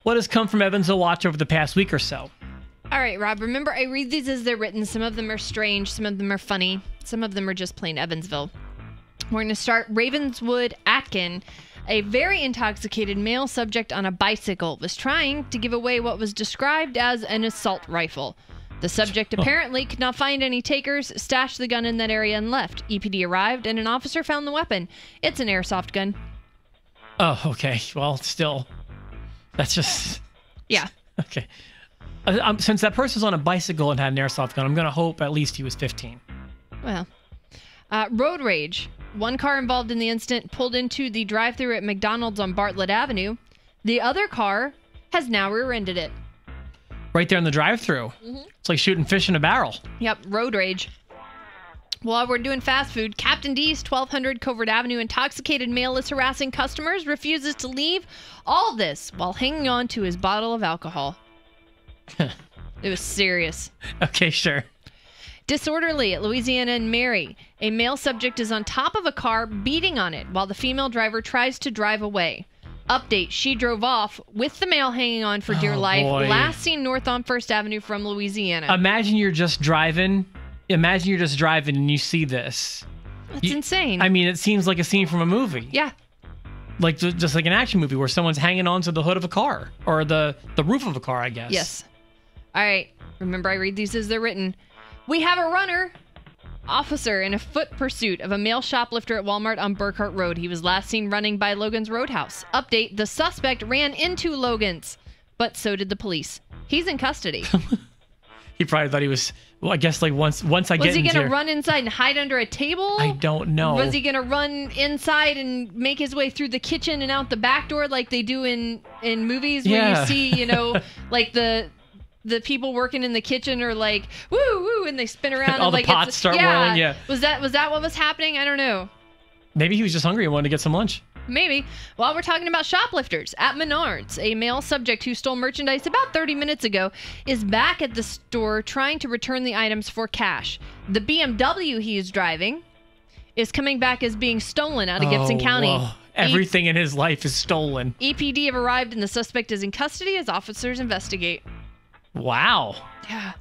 What has come from Evansville Watch over the past week or so? All right, Rob, remember I read these as they're written. Some of them are strange. Some of them are funny. Some of them are just plain Evansville. We're going to start Ravenswood Atkin. A very intoxicated male subject on a bicycle was trying to give away what was described as an assault rifle. The subject apparently could not find any takers, stashed the gun in that area, and left. EPD arrived, and an officer found the weapon. It's an airsoft gun. Oh, okay. Well, still, that's just... Yeah. Okay. Since that person was on a bicycle and had an airsoft gun, I'm going to hope at least he was 15. Well, road rage. One car involved in the incident pulled into the drive-thru at McDonald's on Bartlett Avenue. The other car has now rear-ended it. Right there in the drive-thru. It's like shooting fish in a barrel. Yep, road rage. While we're doing fast food, Captain D's 1200 Covert Avenue intoxicated male is harassing customers, refuses to leave. All this while hanging on to his bottle of alcohol. It was serious. Okay, sure. Disorderly at Louisiana and Mary. A male subject is on top of a car beating on it while the female driver tries to drive away. Update, she drove off with the male hanging on for dear life. Boy. Last seen north on 1st Avenue from Louisiana. Imagine you're just driving. Imagine you're just driving and you see this. That's insane. I mean, it seems like a scene from a movie. Yeah. Like just like an action movie where someone's hanging onto the hood of a car or the roof of a car, I guess. Yes. All right. Remember, I read these as they're written. We have a runner. Officer in a foot pursuit of a male shoplifter at Walmart on Burkhart Road. He was last seen running by Logan's Roadhouse. Update, the suspect ran into Logan's, but so did the police. He's in custody. He probably thought he was, well, I guess like once I get into... Was he going to run inside and hide under a table? I don't know. Was he going to run inside and make his way through the kitchen and out the back door like they do in movies where you see, you know, like the people working in the kitchen are like, woo, woo, and they spin around. All and the like pots start whirling, yeah. Was that what was happening? I don't know. Maybe he was just hungry and wanted to get some lunch. Maybe. While we're talking about shoplifters, at Menards, a male subject who stole merchandise about 30 minutes ago is back at the store trying to return the items for cash. The BMW he is driving is coming back as being stolen out of Gibson County. Whoa. Everything in his life is stolen. EPD have arrived and the suspect is in custody as officers investigate. Wow. Yeah.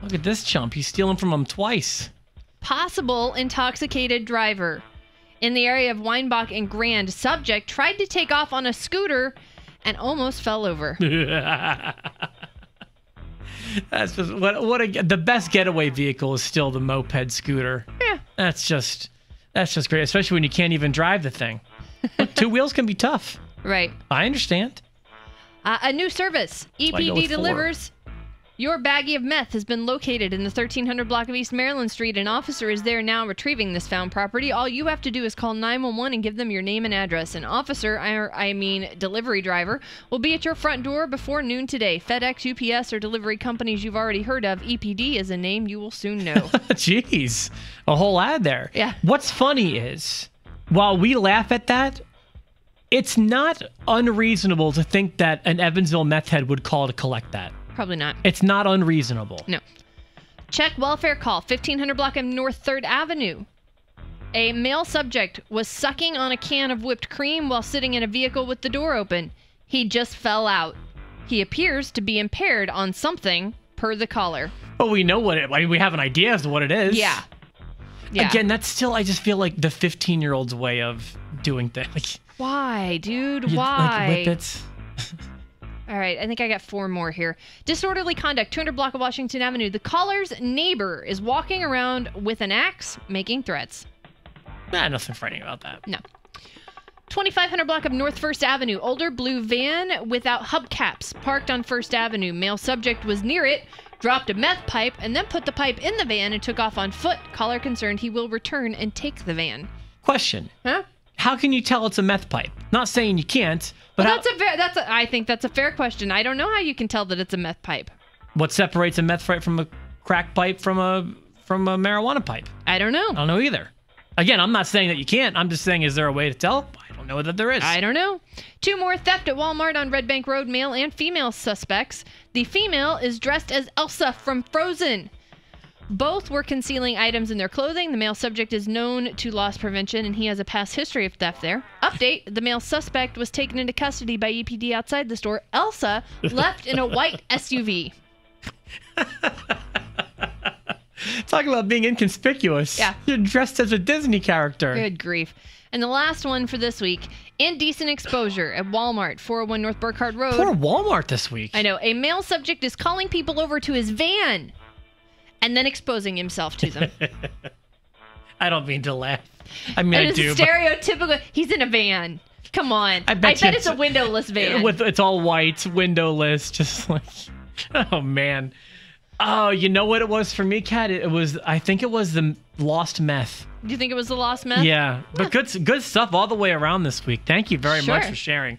Look at this chump. He's stealing from him twice. Possible intoxicated driver. In the area of Weinbach and Grand, subject tried to take off on a scooter and almost fell over. That's just the best getaway vehicle is still the moped scooter. Yeah. That's just great, especially when you can't even drive the thing. Look, two wheels can be tough. Right. I understand. A new service. EPD delivers. Your baggie of meth has been located in the 1300 block of East Maryland Street. An officer is there now retrieving this found property. All you have to do is call 911 and give them your name and address. An officer, delivery driver, will be at your front door before noon today. FedEx, UPS, or delivery companies you've already heard of. EPD is a name you will soon know. Jeez. A whole ad there. Yeah. What's funny is, while we laugh at that, it's not unreasonable to think that an Evansville meth head would call to collect that. Probably not. It's not unreasonable. No. Check welfare call, 1500 block of North 3rd Avenue. A male subject was sucking on a can of whipped cream while sitting in a vehicle with the door open. He just fell out. He appears to be impaired on something, per the caller. But we know we have an idea as to what it is. Yeah. Again, that's still, I just feel like the 15-year-old's way of doing things. Why, dude? Why? Like whippets. All right, I think I got 4 more here. Disorderly conduct, 200 block of Washington Avenue. The caller's neighbor is walking around with an axe, making threats. Nothing frightening about that. No. 2500 block of North 1st Avenue. Older blue van without hubcaps, parked on 1st Avenue. Male subject was near it, dropped a meth pipe, and then put the pipe in the van and took off on foot. Caller concerned he will return and take the van. Question. Huh? How can you tell it's a meth pipe? Not saying you can't, but well, I think that's a fair question. I don't know how you can tell that it's a meth pipe. What separates a meth pipe from a crack pipe from a marijuana pipe? I don't know. I don't know either. Again, I'm not saying that you can't. I'm just saying, is there a way to tell? I don't know that there is. I don't know. 2 more theft at Walmart on Red Bank Road. Male and female suspects. The female is dressed as Elsa from Frozen. Both were concealing items in their clothing. The male subject is known to loss prevention, and he has a past history of theft there. Update, the male suspect was taken into custody by EPD outside the store. Elsa left in a white SUV. Talk about being inconspicuous. Yeah. You're dressed as a Disney character. Good grief. And the last one for this week, indecent exposure at Walmart, 401 North Burkhardt Road. Poor Walmart this week. I know. A male subject is calling people over to his van and then exposing himself to them. I don't mean to laugh. I mean, I do. Stereotypical. He's in a van. Come on. I bet it's a windowless van. It's all white, windowless, just like, oh, man. Oh, you know what it was for me, Kat? I think it was the Lost Meth. Do you think it was the Lost Meth? Yeah, but good stuff all the way around this week. Thank you very much for sharing.